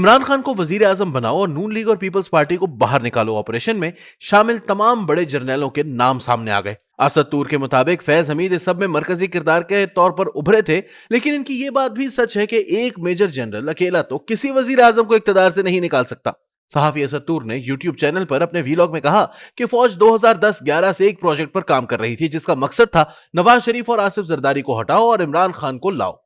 इमरान खान को वजीर आजम बनाओ और नून लीग और पीपल्स पार्टी को बाहर निकालो ऑपरेशन में शामिल तमाम बड़े जर्नैलों के नाम सामने आ गए। असद तूर के मुताबिक फैज हमीद इस सब में मरकजी किरदार के तौर पर उभरे थे, लेकिन इनकी यह बात भी सच है कि एक मेजर जनरल अकेला तो किसी वजीर आजम को इक्तदार से नहीं निकाल सकता। सहाफी असद तूर ने यूट्यूब चैनल पर अपने वीलॉग में कहा कि फौज 2010-11 से एक प्रोजेक्ट पर काम कर रही थी जिसका मकसद था नवाज शरीफ और आसिफ जरदारी को हटाओ और इमरान खान को लाओ।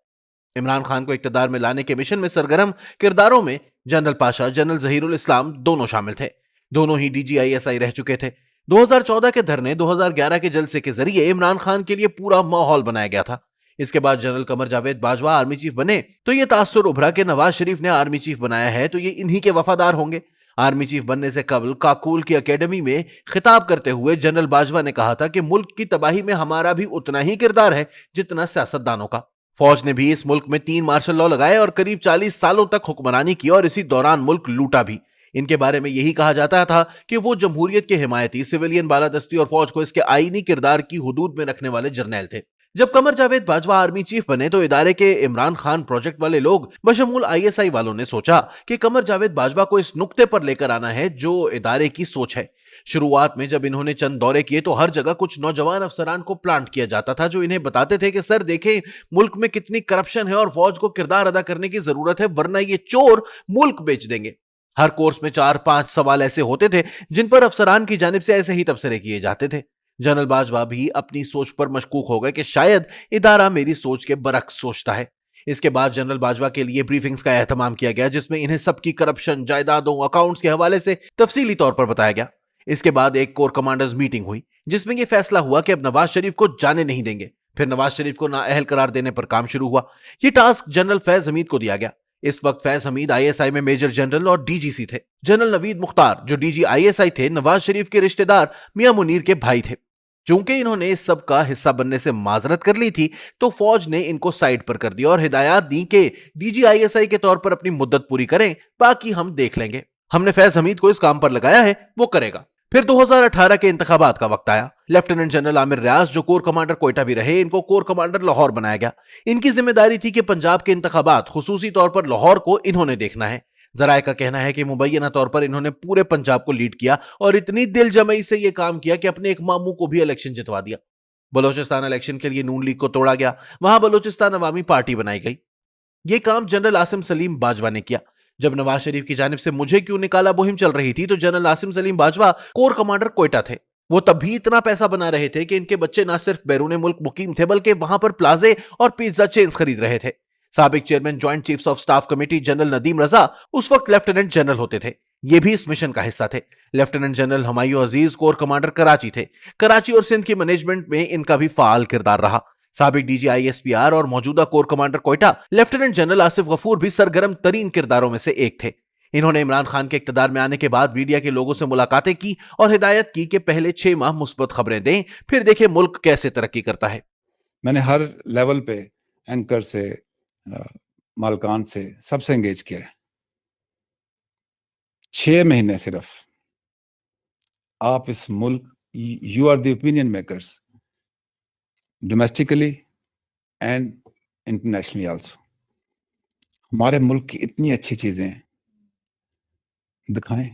इमरान खान को इक्तदार में लाने के मिशन में सरगर्म किरदारों में जनरल पाशा, जनरल जहीरुल इस्लाम दोनों शामिल थे। दोनों ही DGISI रह चुके थे। 2014 के धरने 2011 के जलसे के जरिए इमरान खान के लिए पूरा माहौल बनाया गया था। इसके बाद general Qamar Javed Bajwa army chief बने तो यह तासुर उभरा कि नवाज शरीफ ने आर्मी चीफ बनाया है तो ये इन्हीं के वफादार होंगे। आर्मी चीफ बनने से कबल काकूल की एकेडमी में खिताब करते हुए जनरल बाजवा ने कहा था कि मुल्क की तबाही में हमारा भी उतना ही किरदार है जितना सियासतदानों का। फौज ने भी इस मुल्क में 3 मार्शल लॉ लगाए और करीब 40 सालों तक हुक्मरानी की और इसी दौरान मुल्क लूटा भी। इनके बारे में यही कहा जाता था कि वो जमहूरियत के हिमायती, सिविलियन बालादस्ती और फौज को इसके आईनी किरदार की हुदूद में रखने वाले जर्नैल थे। जब कमर जावेद बाजवा आर्मी चीफ बने तो इदारे के इमरान खान प्रोजेक्ट वाले लोग बशमूल ISI वालों ने सोचा कि कमर जावेद बाजवा को इस नुक्ते पर लेकर आना है जो इदारे की सोच है। शुरुआत में जब इन्होंने चंद दौरे किए तो हर जगह कुछ नौजवान अफसरान को प्लांट किया जाता था जो इन्हें बताते थे कि सर देखें मुल्क में कितनी करप्शन है और फौज को किरदार अदा करने की जरूरत है वरना ये चोर मुल्क बेच देंगे। हर कोर्स में 4-5 सवाल ऐसे होते थे जिन पर अफसरान की जानिब से ऐसे ही तबसरे किए जाते थे। जनरल बाजवा भी अपनी सोच पर मशकूक हो गए कि शायद इदारा मेरी सोच के बरक्स सोचता है। इसके बाद जनरल बाजवा के लिए ब्रीफिंग्स का एहतमाम किया गया जिसमें इन्हें सबकी करप्शन, जायदादों, अकाउंट्स के हवाले से तफसीली तौर पर बताया गया। इसके बाद एक कोर कमांडर्स मीटिंग हुई जिसमें यह फैसला हुआ कि अब नवाज शरीफ को जाने नहीं देंगे। फिर नवाज शरीफ को नाअहल करार देने पर काम शुरू हुआ। यह टास्क जनरल फैज हमीद को दिया गया। इस वक्त फैज हमीद ISI में मेजर जनरल और DGC थे। जनरल नवीद मुख्तार जो DGISI थे नवाज शरीफ के रिश्तेदार मियां मुनीर के भाई थे। चूंकि इन्होंने इस सब का हिस्सा बनने से माजरत कर ली थी तो फौज ने इनको साइड पर कर दिया और हिदायत दी कि DGISI के तौर पर अपनी मुद्दत पूरी करें, बाकी हम देख लेंगे। हमने फैज हमीद को इस काम पर लगाया है, वो करेगा। फिर 2018 के इंतखाबात का वक्त आया। लेफ्टिनेंट जनरल आमिर रियाज जो कोर कमांडर कोयटा भी रहे, इनको कोर कमांडर लाहौर बनाया गया। इनकी जिम्मेदारी थी कि पंजाब के इंतखाबात खुसूसी तौर पर लाहौर को इन्होंने देखना है। जराए का कहना है कि मुबैना तौर पर इन्होंने पूरे पंजाब को लीड किया और इतनी दिल जमई से यह काम किया कि अपने एक मामू को भी इलेक्शन जितवा दिया। बलोचिस्तान इलेक्शन के लिए नून लीग को तोड़ा गया, वहां बलोचिस्तान अवामी पार्टी बनाई गई। यह काम जनरल आसिम सलीम बाजवा ने किया। जब नवाज शरीफ की जानिब से मुझे क्यों निकाला मुहिम चल रही थी तो general Asim Salim Bajwa core commander Quetta थे। वो तब भी इतना पैसा बना रहे थे कि इनके बच्चे ना सिर्फ बैरून मुल्क मुकीम थे बल्कि वहां पर प्लाजे और पिज्जा चेन्स खरीद रहे थे। साबिक chairman joint chiefs of staff committee general Nadeem Raza उस वक्त लेफ्टिनेंट जनरल होते थे। ये भी इस मिशन का हिस्सा थे। लेफ्टिनेंट जनरल हुमायूं अजीज कोर कमांडर कराची थे। कराची और सिंध की मैनेजमेंट में इनका भी फाल किरदार रहा। साबिक DGISPR और मौजूदा core commander Quetta lieutenant general Asif Ghafoor भी सरगर्म तरीन किरदारों में से एक थे। इन्होंने इमरान खान के इक्तदार में आने के बाद मीडिया के लोगों से मुलाकातें की और हिदायत की कि पहले 6 माह मुस्बत खबरें दें, फिर देखें मुल्क कैसे तरक्की करता है। मैंने हर लेवल पे एंकर से, मालकान से, सबसे एंगेज किया है। 6 महीने सिर्फ आप इस मुल्क, you are the opinion makers domestically and internationally also. हमारे मुल्क की इतनी अच्छी चीजें दिखाएं।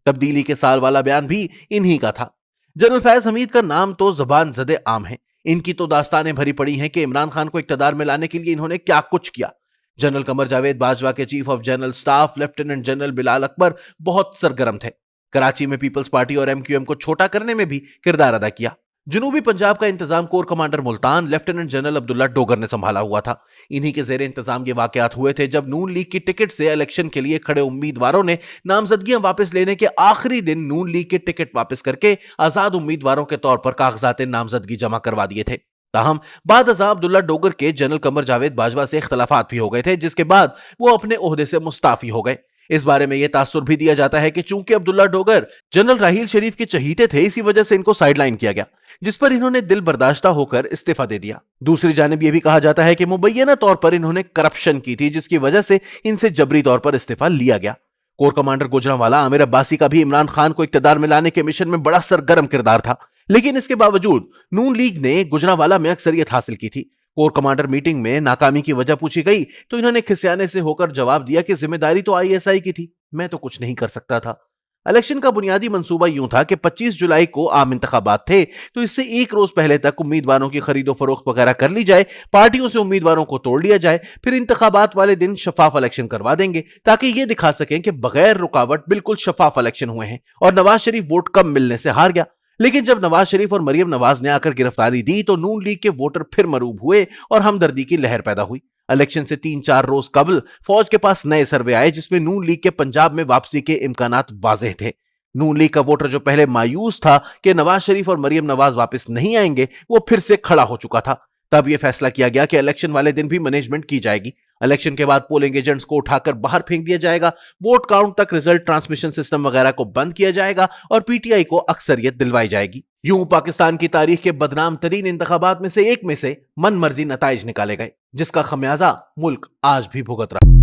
तब्दीली के साल वाला बयान भी इन्हीं का था। जनरल फैज हमीद का नाम तो जबान ज़दे आम है। इनकी तो दास्तानें भरी पड़ी हैं कि इमरान खान को इक्तदार में लाने के लिए इन्होंने क्या कुछ किया। जनरल कमर जावेद बाजवा के chief of general staff lieutenant general Bilal Akbar बहुत सरगर्म थे। कराची में पीपल्स पार्टी और MQM को छोटा करने में भी किरदार अदा किया। जनूबी पंजाब का इंतजाम core commander Multan lieutenant general Abdullah Dogar ने संभाला हुआ था। इन्हीं के जेर इंतजाम ये वाकयात हुए थे जब नून लीग की टिकट से इलेक्शन के लिए खड़े उम्मीदवारों ने नामजदगियां वापस लेने के आखिरी दिन नून लीग के टिकट वापस करके आजाद उम्मीदवारों के तौर पर कागजात नामजदगी जमा करवा दिए थे। ताहम बाद अज़ां अब्दुल्ला डोगर के जनरल कमर जावेद बाजवा से इख्तलाफात भी हो गए थे, जिसके बाद वो अपने ओहदे से मुस्ताफी हो गए। इस बारे में यह तासुर भी दिया जाता है कि चूंकि अब्दुल्ला डोगर जनरल राहील शरीफ के चहीते थे, इसी वजह से इनको साइडलाइन किया गया, जिस पर इन्होंने दिल बर्दाश्ता होकर इस्तीफा दे दिया। दूसरी जानिब यह भी कहा जाता है कि मुबैना तौर पर इन्होंने करप्शन की थी, जिसकी वजह से इनसे जबरी तौर पर इस्तीफा लिया गया। कोर कमांडर गुजरांवाला आमिर अब्बासी का भी इमरान खान को इक्तदार में लाने के मिशन में बड़ा सरगर्म किरदार था, लेकिन इसके बावजूद नून लीग ने गुजरांवाला में अक्सरियत हासिल की थी। कोर कमांडर मीटिंग में नाकामी की वजह पूछी गई तो इन्होंने खिसियाने से होकर जवाब दिया कि जिम्मेदारी तो आईएसआई की थी, मैं तो कुछ नहीं कर सकता था। इलेक्शन का बुनियादी मंसूबा यूं था कि 25 जुलाई को आम इंतखाबात थे, तो इससे एक रोज पहले तक उम्मीदवारों की खरीदो फरोख्त वगैरह कर ली जाए, पार्टियों से उम्मीदवारों को तोड़ लिया जाए, फिर इंतखाबात वाले दिन शफाफ इलेक्शन करवा देंगे ताकि ये दिखा सकें कि बगैर रुकावट बिल्कुल शफाफ इलेक्शन हुए हैं और नवाज शरीफ वोट कम मिलने से हार गया। लेकिन जब नवाज शरीफ और मरियम नवाज ने आकर गिरफ्तारी दी तो नून लीग के वोटर फिर मरूब हुए और हमदर्दी की लहर पैदा हुई। इलेक्शन से 3-4 रोज कबल फौज के पास नए सर्वे आए जिसमें नून लीग के पंजाब में वापसी के इम्कानात वाज़ेह थे। नून लीग का वोटर जो पहले मायूस था कि नवाज शरीफ और मरियम नवाज वापस नहीं आएंगे, वो फिर से खड़ा हो चुका था। तब यह फैसला किया गया कि इलेक्शन वाले दिन भी मैनेजमेंट की जाएगी। इलेक्शन के बाद पोलिंग एजेंट्स को उठाकर बाहर फेंक दिया जाएगा, वोट काउंट तक रिजल्ट ट्रांसमिशन सिस्टम वगैरह को बंद किया जाएगा और पीटीआई को अक्सरियत दिलवाई जाएगी। यूं पाकिस्तान की तारीख के बदनाम तरीन इंतखाबात में से एक में से मन मर्जी नताइज निकाले गए, जिसका खमियाजा मुल्क आज भी भुगत रहा।